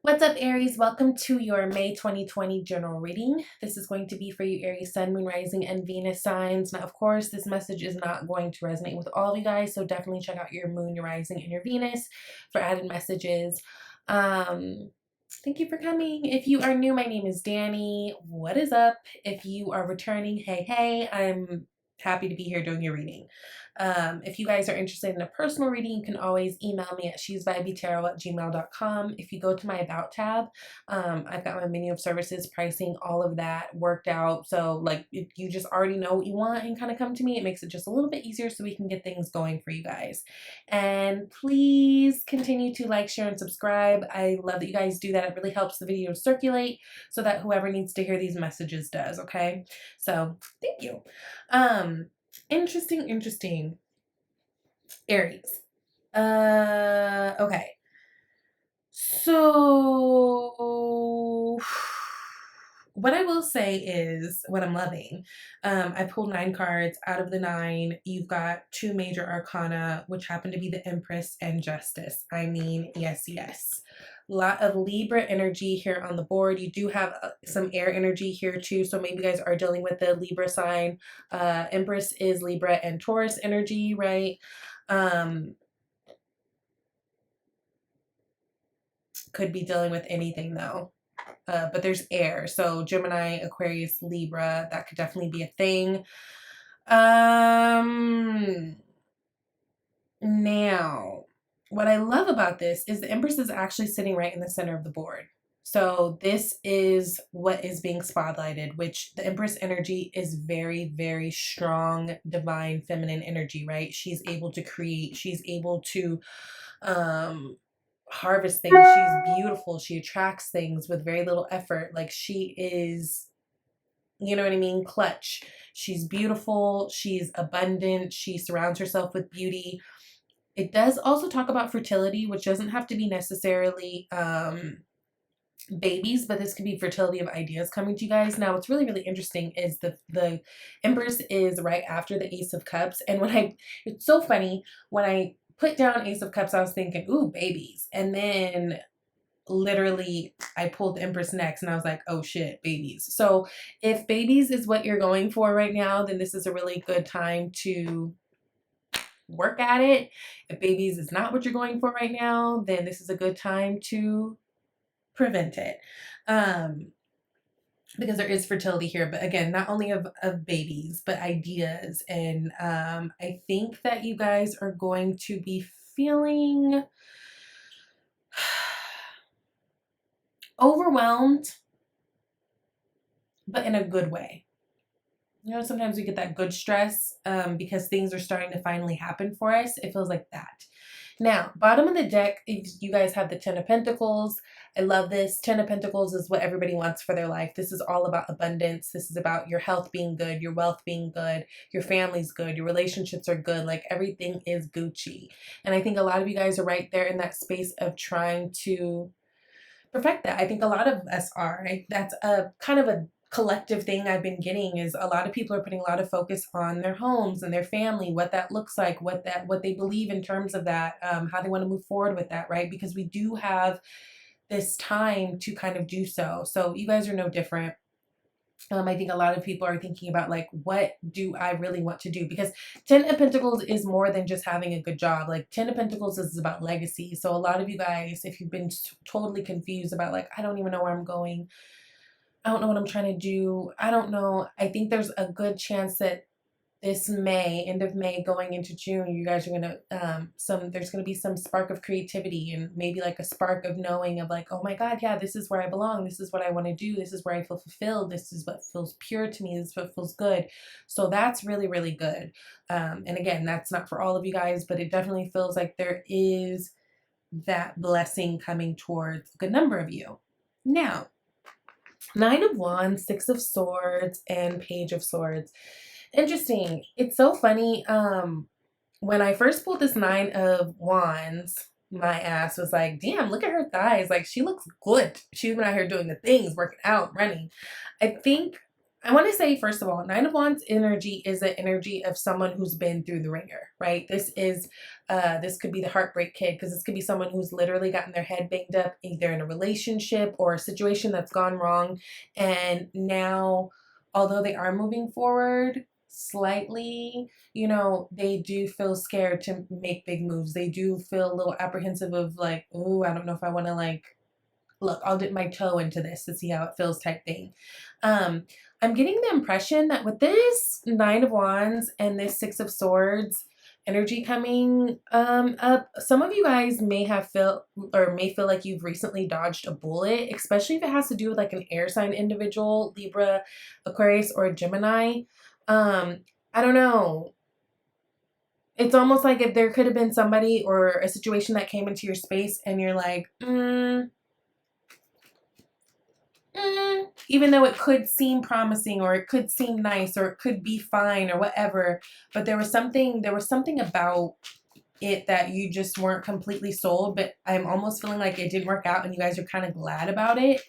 What's up, Aries? Welcome to your May 2020 general reading. This is going to be for you, Aries, Sun, Moon, Rising, and Venus signs. Now, of course, this message is not going to resonate with all of you guys, so definitely check out your Moon, your Rising, and your Venus for added messages. Thank you for coming. If you are new, my name is Danny. What is up? If you are returning, hey, I'm happy to be here doing your reading. If you guys are interested in a personal reading, you can always email me at shesvibetarot@gmail.com. If you go to my About tab, I've got my menu of services, pricing, all of that worked out. So like if you just already know what you want and kind of come to me, it makes it just a little bit easier so we can get things going for you guys. And please continue to like, share, and subscribe. I love that you guys do that. It really helps the video circulate so that whoever needs to hear these messages does, okay? So thank you. Interesting. Aries. Okay. So what I will say is what I'm loving. I pulled 9 cards. Out of the 9, you've got 2 major arcana, which happen to be the Empress and Justice. I mean, yes. A lot of Libra energy here on the board. You do have some air energy here too, so maybe you guys are dealing with the Libra sign. Empress is Libra and Taurus energy, right? Could be dealing with anything though. But there's air, so Gemini, Aquarius, Libra, that could definitely be a thing. Now, what I love about this is the Empress is actually sitting right in the center of the board. So this is what is being spotlighted, which the Empress energy is very strong, divine, feminine energy, right? She's able to create, she's able to harvest things. She's beautiful. She attracts things with very little effort. Like she is, you know what I mean? Clutch. She's beautiful. She's abundant. She surrounds herself with beauty. It does also talk about fertility, which doesn't have to be necessarily babies, but this could be fertility of ideas coming to you guys. Now, what's really interesting is the Empress is right after the Ace of Cups. And it's so funny, when I put down Ace of Cups, I was thinking, ooh, babies. And then literally I pulled the Empress next and I was like, oh shit, babies. So if babies is what you're going for right now, then this is a really good time to work at it. If babies is not what you're going for right now, then this is a good time to prevent it. Because there is fertility here, but again, not only of babies, but ideas. And I think that you guys are going to be feeling overwhelmed, but in a good way. You know, sometimes we get that good stress because things are starting to finally happen for us. It feels like that. Now, bottom of the deck, you guys have the 10 of Pentacles. I love this. 10 of Pentacles is what everybody wants for their life. This is all about abundance. This is about your health being good, your wealth being good, your family's good, your relationships are good. Like everything is Gucci. And I think a lot of you guys are right there in that space of trying to perfect that. I think a lot of us are. Right? That's a kind of a collective thing I've been getting is a lot of people are putting a lot of focus on their homes and their family, what that looks like, what they believe in terms of that, how they want to move forward with that, right? Because we do have this time to kind of do so. So you guys are no different. I think a lot of people are thinking about like, what do I really want to do? Because 10 of Pentacles is more than just having a good job. Like 10 of Pentacles is about legacy. So a lot of you guys, if you've been totally confused about like, I don't even know where I'm going, I don't know what I'm trying to do, I don't know. I think there's a good chance that this May, end of May, going into June, you guys are gonna there's gonna be some spark of creativity and maybe like a spark of knowing of like, oh my God, yeah, this is where I belong. This is what I want to do. This is where I feel fulfilled. This is what feels pure to me. This is what feels good. So that's really good. And again, that's not for all of you guys, but it definitely feels like there is that blessing coming towards a good number of you. Now, 9 of Wands, 6 of Swords, and Page of Swords. Interesting. It's so funny. When I first pulled this 9 of Wands, my ass was like, damn, look at her thighs. Like, she looks good. She's been out here doing the things, working out, running. I think I want to say, first of all, Nine of Wands energy is the energy of someone who's been through the ringer, right? This could be the heartbreak kid, because this could be someone who's literally gotten their head banged up either in a relationship or a situation that's gone wrong. And now, although they are moving forward slightly, you know, they do feel scared to make big moves. They do feel a little apprehensive of like, oh, I don't know if I want to like, look, I'll dip my toe into this to see how it feels type thing. Um, I'm getting the impression that with this Nine of Wands and this Six of Swords energy coming up, some of you guys may have felt or may feel like you've recently dodged a bullet, especially if it has to do with like an air sign individual, Libra, Aquarius, or Gemini. I don't know. It's almost like if there could have been somebody or a situation that came into your space and you're like, even though it could seem promising or it could seem nice or it could be fine or whatever, but there was something about it that you just weren't completely sold, but I'm almost feeling like it didn't work out and you guys are kind of glad about it.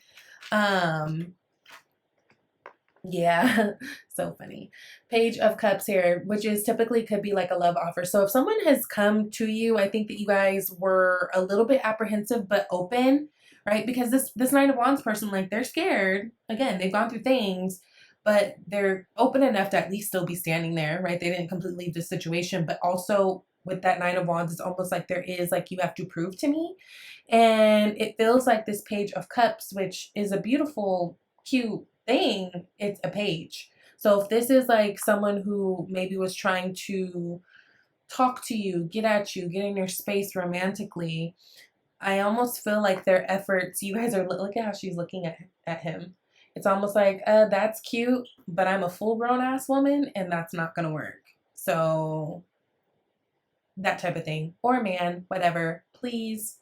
Yeah, so funny. Page of Cups here, which is typically could be like a love offer. So if someone has come to you, I think that you guys were a little bit apprehensive but open, right? Because this Nine of Wands person, like, they're scared. Again, they've gone through things, but they're open enough to at least still be standing there, right? They didn't completely leave the situation, but also with that Nine of Wands, it's almost like there is like, you have to prove to me. And it feels like this Page of Cups, which is a beautiful, cute thing, it's a page. So if this is like someone who maybe was trying to talk to you, get at you, get in your space romantically, I almost feel like their efforts, you guys are, look at how she's looking at him. It's almost like, that's cute, but I'm a full grown ass woman and that's not gonna work. So that type of thing. Or man, whatever. Please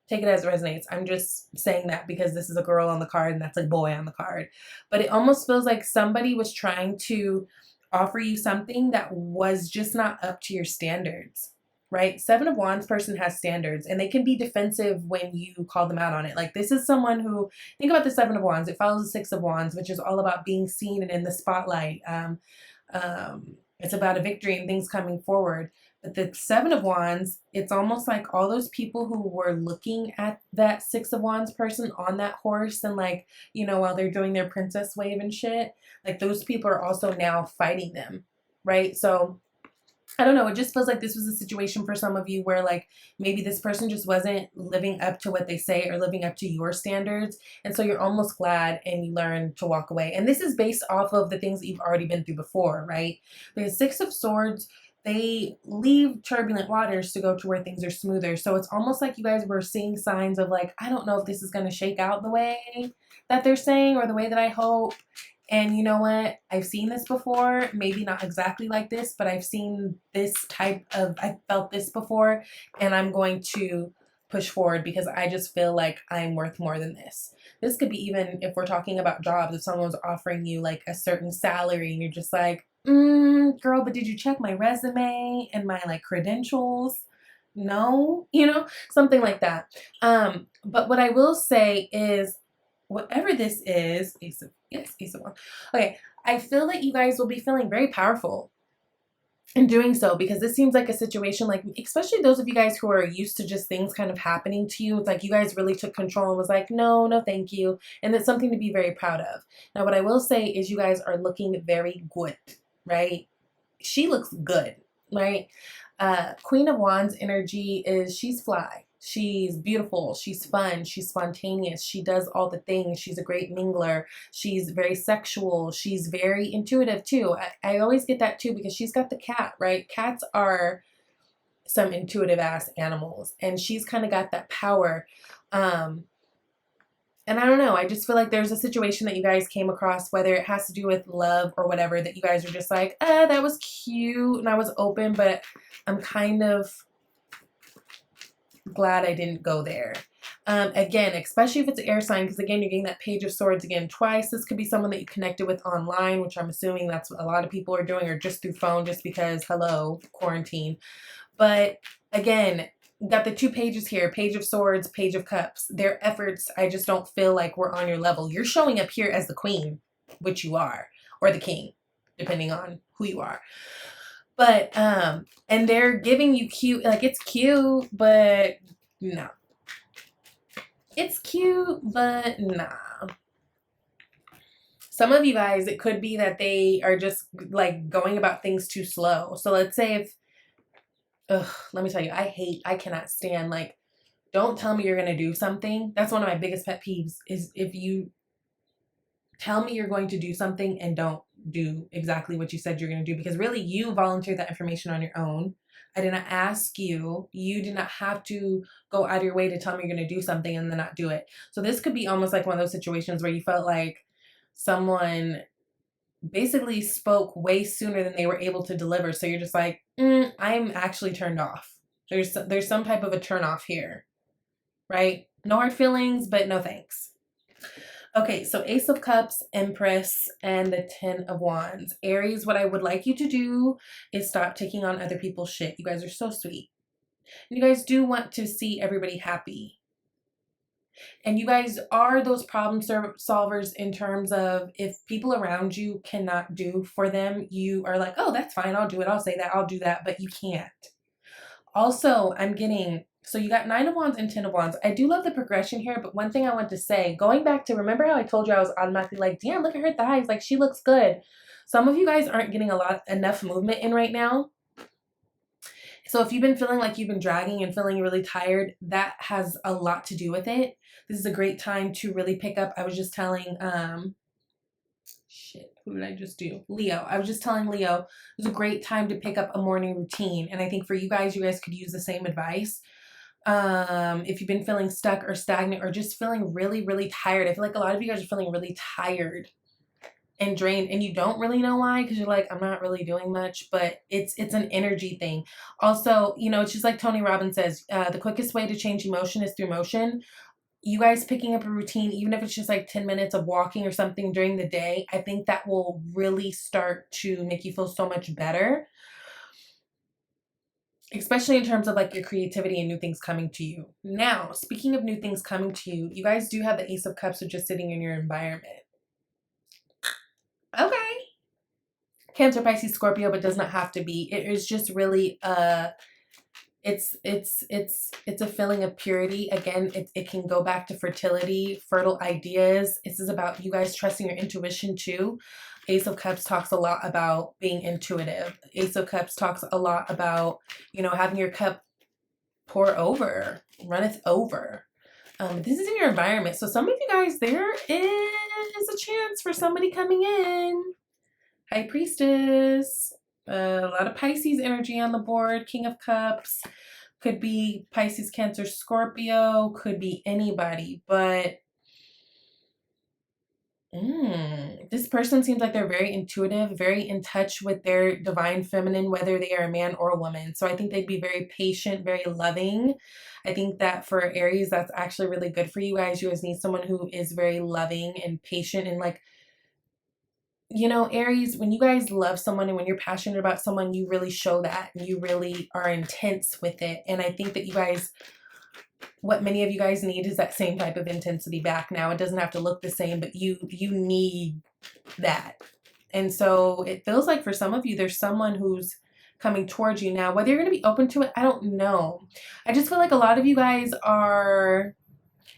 take it as it resonates. I'm just saying that because this is a girl on the card and that's a boy on the card. But it almost feels like somebody was trying to offer you something that was just not up to your standards, right? Seven of Wands person has standards and they can be defensive when you call them out on it. Like, this is someone who, think about the Seven of Wands. It follows the Six of Wands, which is all about being seen and in the spotlight. It's about a victory and things coming forward. But the Seven of Wands, it's almost like all those people who were looking at that Six of Wands person on that horse and like, you know, while they're doing their princess wave and shit, like those people are also now fighting them, right? So I don't know. It just feels like this was a situation for some of you where like maybe this person just wasn't living up to what they say or living up to your standards. And so you're almost glad and you learn to walk away. And this is based off of the things that you've already been through before, right? Because Six of Swords, they leave turbulent waters to go to where things are smoother. So it's almost like you guys were seeing signs of like, I don't know if this is going to shake out the way that they're saying or the way that I hope. And you know what? I've seen this before. Maybe not exactly like this, but I've seen this type of, I felt this before, and I'm going to push forward because I just feel like I'm worth more than this. This could be even if we're talking about jobs, if someone's offering you like a certain salary and you're just like, girl, but did you check my resume and my like credentials? No, you know, something like that. But what I will say is, whatever this is, Ace of Wands. Okay, I feel that you guys will be feeling very powerful in doing so because this seems like a situation, like especially those of you guys who are used to just things kind of happening to you. It's like you guys really took control and was like, no, no, thank you. And it's something to be very proud of. Now, what I will say is you guys are looking very good, right? She looks good, right? Queen of Wands energy is she's fly. She's beautiful. She's fun. She's spontaneous. She does all the things. She's a great mingler. She's very sexual. She's very intuitive too. I always get that too because she's got the cat, right? Cats are some intuitive ass animals and she's kind of got that power. And I don't know, I just feel like there's a situation that you guys came across, whether it has to do with love or whatever, that you guys are just like, that was cute and I was open, but I'm kind of glad I didn't go there. Again, especially if it's an air sign, because again, you're getting that Page of Swords again twice. This could be someone that you connected with online, which I'm assuming that's what a lot of people are doing, or just through phone, just because, hello, quarantine. But again, got the two pages here, Page of Swords, Page of Cups. Their efforts, I just don't feel like we're on your level. You're showing up here as the queen. which you are, or the king, depending on who you are. But, and they're giving you cute, like, it's cute, but no. It's cute, but nah. Some of you guys, it could be that they are just, like, going about things too slow. So let's say if, let me tell you, I cannot stand, like, don't tell me you're going to do something. That's one of my biggest pet peeves, is if you tell me you're going to do something and don't do exactly what you said you're going to do, because really you volunteered that information on your own. I did not ask you. You did not have to go out of your way to tell me you're going to do something and then not do it. So this could be almost like one of those situations where you felt like someone basically spoke way sooner than they were able to deliver. So you're just like, I'm actually turned off. There's some type of a turn off here, right? No hard feelings, but no thanks. Okay, so Ace of Cups, Empress, and the Ten of Wands. Aries, what I would like you to do is stop taking on other people's shit. You guys are so sweet. And you guys do want to see everybody happy. And you guys are those problem solvers in terms of if people around you cannot do for them, you are like, oh, that's fine. I'll do it. I'll say that. I'll do that. But you can't. Also, I'm getting, so you got 9 of Wands and 10 of Wands. I do love the progression here, but one thing I want to say, going back to, remember how I told you I was automatically like, damn, look at her thighs, like she looks good. Some of you guys aren't getting enough movement in right now. So if you've been feeling like you've been dragging and feeling really tired, that has a lot to do with it. This is a great time to really pick up. I was just telling, who did I just do? Leo. I was just telling Leo, it's a great time to pick up a morning routine. And I think for you guys could use the same advice. If you've been feeling stuck or stagnant or just feeling really, really tired. I feel like a lot of you guys are feeling really tired and drained, and you don't really know why, because you're like, I'm not really doing much, but it's an energy thing. Also, you know, it's just like Tony Robbins says, the quickest way to change emotion is through motion. You guys picking up a routine, even if it's just like 10 minutes of walking or something during the day, I think that will really start to make you feel so much better. Especially in terms of like your creativity and new things coming to you. Now, speaking of new things coming to you, you guys do have the Ace of Cups, which is sitting in your environment. Okay. Cancer, Pisces, Scorpio, but does not have to be. It is just really it's a feeling of purity. Again, it can go back to fertility, fertile ideas. This is about you guys trusting your intuition too. Ace of Cups talks a lot about being intuitive. Ace of Cups talks a lot about, you know, having your cup pour over, runneth over. This is in your environment. So some of you guys, there is a chance for somebody coming in. High Priestess. A lot of Pisces energy on the board. King of Cups. Could be Pisces, Cancer, Scorpio. Could be anybody. But this person seems like they're very intuitive, very in touch with their divine feminine, whether they are a man or a woman. So I think they'd be very patient, very loving. I think that for Aries, that's actually really good for you guys. You guys need someone who is very loving and patient and like, you know, Aries, when you guys love someone and when you're passionate about someone, you really show that and you really are intense with it. And I think that you guys, what many of you guys need is that same type of intensity back now. It doesn't have to look the same, but you need that. And so it feels like for some of you, there's someone who's coming towards you now. Whether you're going to be open to it, I don't know. I just feel like a lot of you guys are,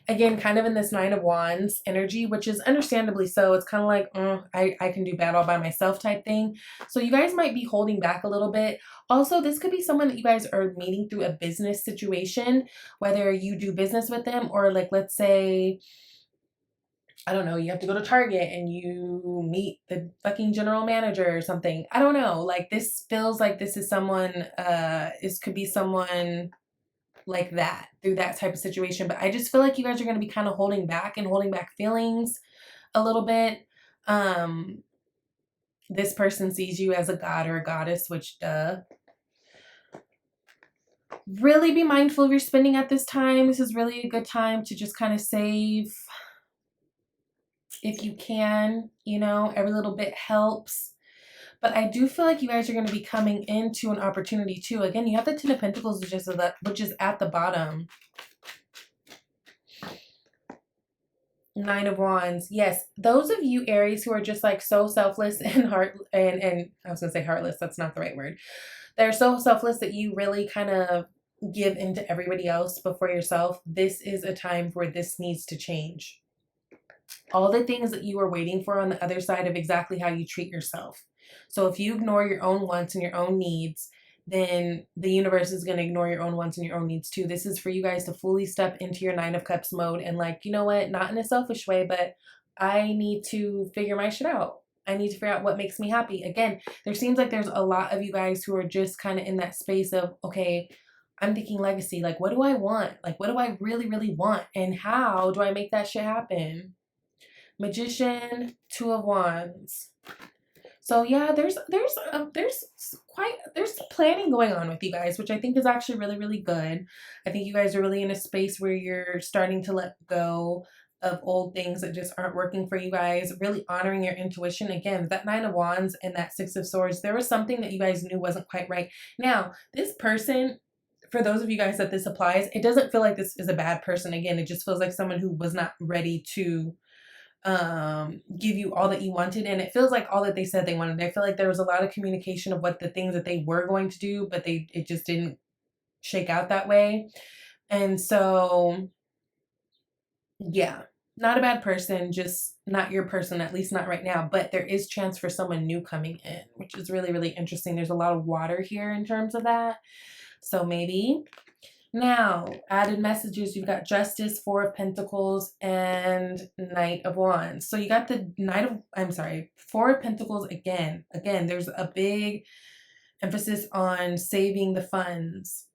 again, kind of in this 9 of Wands energy, which is understandably so. It's kind of like, I can do bad all by myself type thing. So you guys might be holding back a little bit. Also, this could be someone that you guys are meeting through a business situation, whether you do business with them or like, let's say, I don't know, you have to go to Target and you meet the fucking general manager or something. I don't know. Like this feels like this is someone, this could be someone like that through that type of situation. But I just feel like you guys are going to be kind of holding back and holding back feelings a little bit. This person sees you as a god or a goddess, which really be mindful of your spending at this time. This is really a good time to just kind of save if you can, you know, every little bit helps. But I do feel like you guys are going to be coming into an opportunity too. Again, you have the 10 of Pentacles, which is at the bottom. Nine of Wands. Yes, those of you Aries who are just like so selfless and and I was gonna say heartless, that's not the right word. They're so selfless that you really kind of give into everybody else before yourself. This is a time where this needs to change. All the things that you are waiting for on the other side of exactly how you treat yourself. So if you ignore your own wants and your own needs, then the universe is going to ignore your own wants and your own needs too. This is for you guys to fully step into your Nine of Cups mode and like, you know what, not in a selfish way, but I need to figure my shit out. I need to figure out what makes me happy. Again, there seems like there's a lot of you guys who are just kind of in that space of, okay, I'm thinking legacy. Like, what do I want? Like, what do I really, really want? And how do I make that shit happen? Magician, Two of Wands. So yeah, there's planning going on with you guys, which I think is actually really, really good. I think you guys are really in a space where you're starting to let go of old things that just aren't working for you guys, really honoring your intuition. Again, that Nine of Wands and that Six of Swords, there was something that you guys knew wasn't quite right. Now, this person, for those of you guys that this applies, it doesn't feel like this is a bad person. Again, it just feels like someone who was not ready to give you all that you wanted, and it feels like all that they said they wanted. I feel like there was a lot of communication of what the things that they were going to do, but it just didn't shake out that way. And so yeah, not a bad person, just not your person, at least not right now. But there is chance for someone new coming in, which is really, really interesting. There's a lot of water here in terms of that, so maybe. Now, added messages, you've got Justice, Four of Pentacles, and Knight of Wands. So you got the Four of Pentacles again. Again, there's a big emphasis on saving the funds.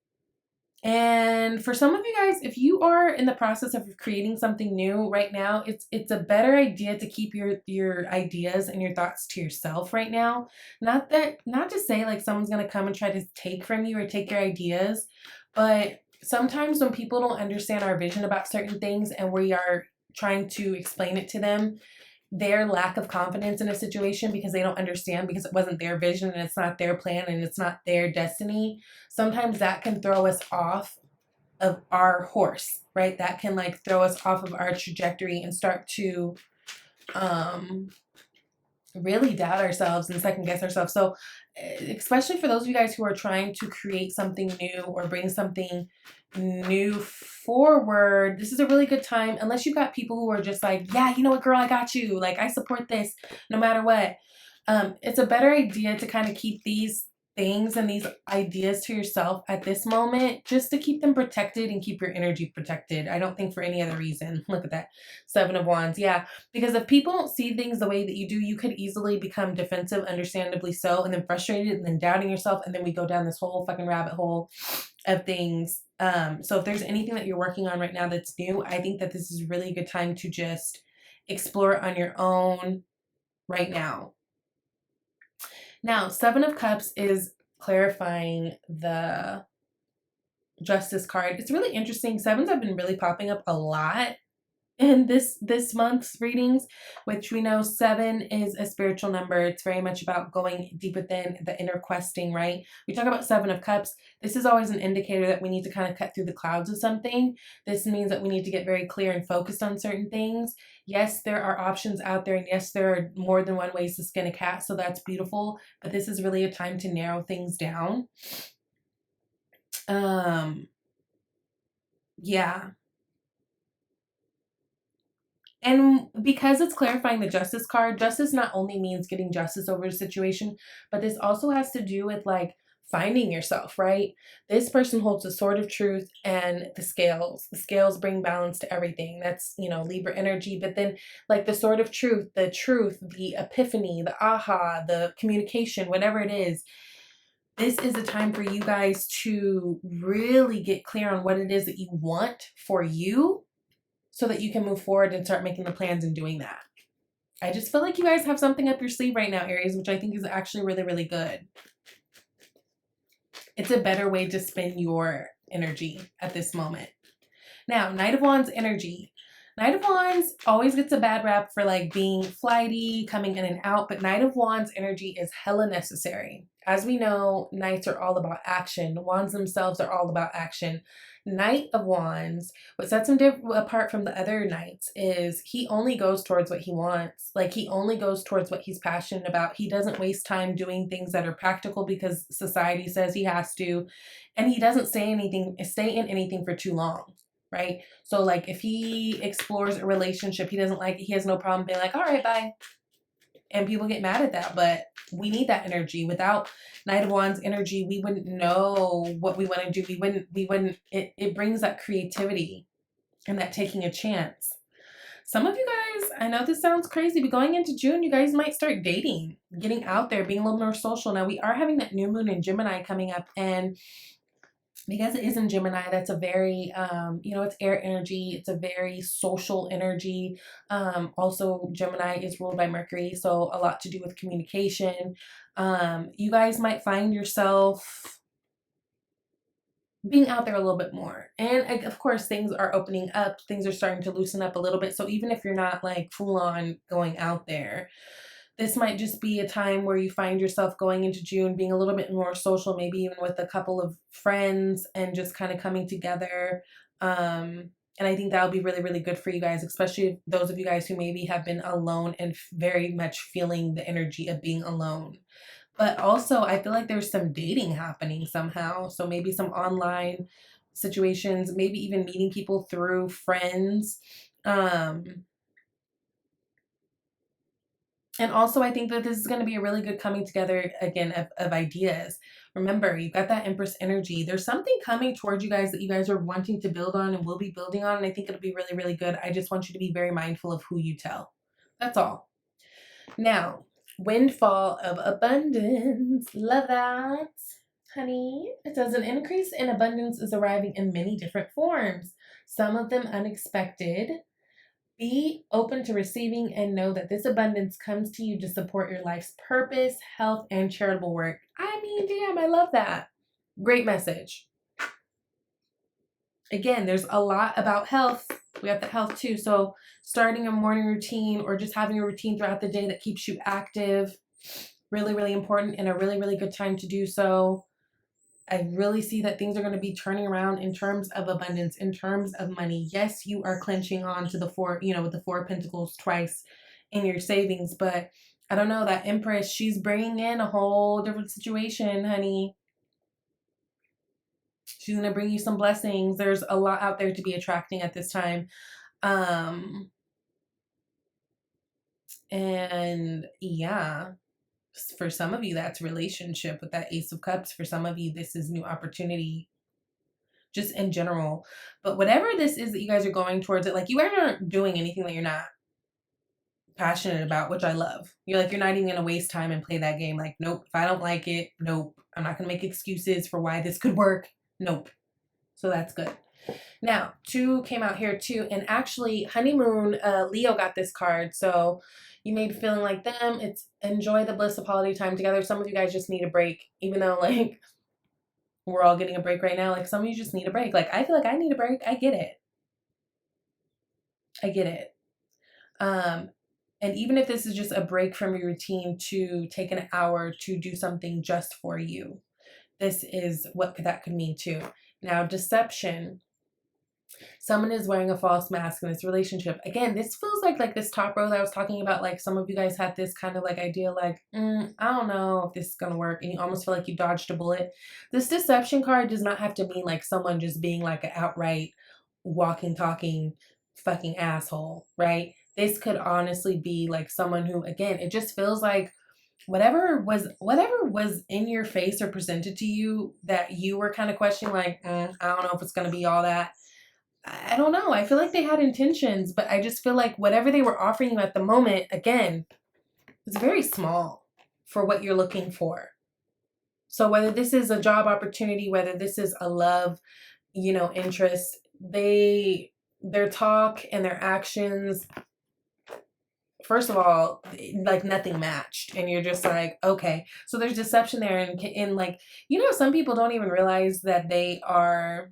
And for some of you guys, if you are in the process of creating something new right now, it's a better idea to keep your ideas and your thoughts to yourself right now. Not to say like someone's gonna come and try to take from you or take your ideas, but sometimes when people don't understand our vision about certain things and we are trying to explain it to them, their lack of confidence in a situation because they don't understand, because it wasn't their vision and it's not their plan and it's not their destiny, sometimes that can throw us off of our horse, right? That can like throw us off of our trajectory and start to really doubt ourselves and second guess ourselves. So especially for those of you guys who are trying to create something new or bring something new forward, this is a really good time, unless you've got people who are just like, yeah, you know what, girl, I got you, like I support this no matter what. It's a better idea to kind of keep these things and these ideas to yourself at this moment, just to keep them protected and keep your energy protected. I don't think for any other reason. Look at that, Seven of Wands. Yeah, because if people don't see things the way that you do, you could easily become defensive, understandably so, and then frustrated and then doubting yourself, and then we go down this whole fucking rabbit hole of things. So if there's anything that you're working on right now that's new, I think that this is really a good time to just explore it on your own right now. Now, Seven of Cups is clarifying the Justice card. It's really interesting. Sevens have been really popping up a lot in this month's readings, which we know 7 is a spiritual number. It's very much about going deep within, the inner questing, right? We talk about 7 of Cups. This is always an indicator that we need to kind of cut through the clouds of something. This means that we need to get very clear and focused on certain things. Yes, there are options out there, and yes, there are more than one ways to skin a cat, so that's beautiful, but this is really a time to narrow things down. Yeah. And because it's clarifying the Justice card, justice not only means getting justice over a situation, but this also has to do with like finding yourself, right? This person holds the sword of truth and the scales. The scales bring balance to everything. That's, you know, Libra energy. But then like the sword of truth, the epiphany, the aha, the communication, whatever it is, this is a time for you guys to really get clear on what it is that you want for you, so that you can move forward and start making the plans and doing that. I just feel like you guys have something up your sleeve right now, Aries, which I think is actually really, really good. It's a better way to spend your energy at this moment. Now, Knight of Wands energy. Knight of Wands always gets a bad rap for like being flighty, coming in and out, but Knight of Wands energy is hella necessary. As we know, Knights are all about action. Wands themselves are all about action. Knight of Wands, what sets him apart from the other Knights is he only goes towards what he wants. Like he only goes towards what he's passionate about. He doesn't waste time doing things that are practical because society says he has to. And he doesn't stay in anything for too long. Right? So like if he explores a relationship he doesn't like, he has no problem being like, all right, bye. And people get mad at that, but we need that energy. Without Knight of Wands energy, we wouldn't know what we want to do. It brings that creativity and that taking a chance. Some of you guys, I know this sounds crazy, but going into June, you guys might start dating, getting out there, being a little more social. Now we are having that new moon in Gemini coming up, and because it is in Gemini, that's a very, it's air energy. It's a very social energy. Also, Gemini is ruled by Mercury, so a lot to do with communication. You guys might find yourself being out there a little bit more. And of course, things are opening up. Things are starting to loosen up a little bit. So even if you're not like full on going out there, this might just be a time where you find yourself going into June being a little bit more social, maybe even with a couple of friends and just kind of coming together. And I think that'll be really, really good for you guys, especially those of you guys who maybe have been alone and very much feeling the energy of being alone. But also, I feel like there's some dating happening somehow. So maybe some online situations, maybe even meeting people through friends. And also, I think that this is going to be a really good coming together again of ideas. Remember, you've got that Empress energy. There's something coming towards you guys that you guys are wanting to build on and will be building on. And I think it'll be really, really good. I just want you to be very mindful of who you tell. That's all. Now, windfall of abundance. Love that, honey. It says an increase in abundance is arriving in many different forms, some of them unexpected. Be open to receiving and know that this abundance comes to you to support your life's purpose, health, and charitable work. I mean, damn, I love that. Great message. Again, there's a lot about health. We have the health too. So starting a morning routine or just having a routine throughout the day that keeps you active, really, really important and a really, really good time to do so. I really see that things are going to be turning around in terms of abundance, in terms of money. Yes, you are clenching on to the four, with the Four of Pentacles twice in your savings, but I don't know, that Empress, she's bringing in a whole different situation, honey. She's going to bring you some blessings. There's a lot out there to be attracting at this time. And yeah, for some of you, that's relationship with that Ace of Cups. For some of you, this is new opportunity, just in general. But whatever this is that you guys are going towards it, like you guys aren't doing anything that you're not passionate about, which I love. You're not even gonna waste time and play that game. Like, nope, if I don't like it, nope. I'm not gonna make excuses for why this could work. Nope. So that's good. Now, 2 came out here too, and actually honeymoon, Leo got this card. So you may be feeling like them. It's enjoy the bliss of holiday time together. Some of you guys just need a break, even though like we're all getting a break right now. Like some of you just need a break. Like I feel like I need a break. I get it. I get it. And even if this is just a break from your routine to take an hour to do something just for you, this is what that could mean too. Now, deception. Someone is wearing a false mask in this relationship. Again, this feels like this top row that I was talking about. Like some of you guys had this kind of like idea like, I don't know if this is going to work. And you almost feel like you dodged a bullet. This deception card does not have to mean like someone just being like an outright walking, talking, fucking asshole, right? This could honestly be like someone who, again, it just feels like whatever was in your face or presented to you that you were kind of questioning, like, I don't know if it's going to be all that. I don't know. I feel like they had intentions, but I just feel like whatever they were offering you at the moment, again, it's very small for what you're looking for. So whether this is a job opportunity, whether this is a love, interest, their talk and their actions, first of all, like nothing matched. And you're just like, okay. So there's deception there. And like, some people don't even realize that they are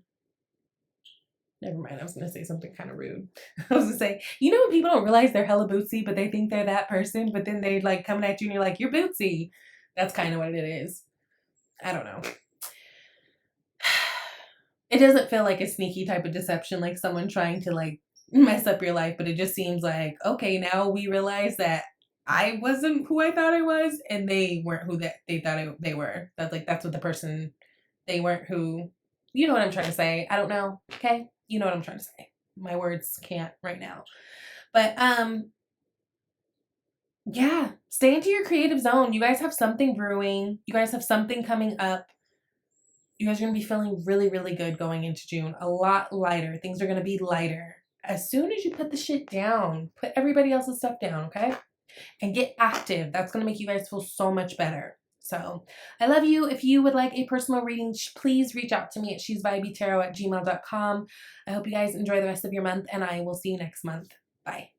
Never mind, I was gonna say something kind of rude. I was gonna say, you know when people don't realize they're hella bootsy, but they think they're that person, but then they like coming at you and you're like, you're bootsy. That's kind of what it is. I don't know. It doesn't feel like a sneaky type of deception, like someone trying to like mess up your life, but it just seems like, okay, now we realize that I wasn't who I thought I was, and they weren't who that they thought they were. That's like that's what the person they weren't who. You know what I'm trying to say? I don't know. Okay, you know what I'm trying to say. My words can't right now, but yeah, stay into your creative zone. You guys have something brewing. You guys have something coming up. You guys are going to be feeling really, really good going into June. A lot lighter. Things are going to be lighter. As soon as you put the shit down, put everybody else's stuff down, okay? And get active. That's going to make you guys feel so much better. So I love you. If you would like a personal reading, please reach out to me at shesvibeytarot@gmail.com. I hope you guys enjoy the rest of your month, and I will see you next month. Bye.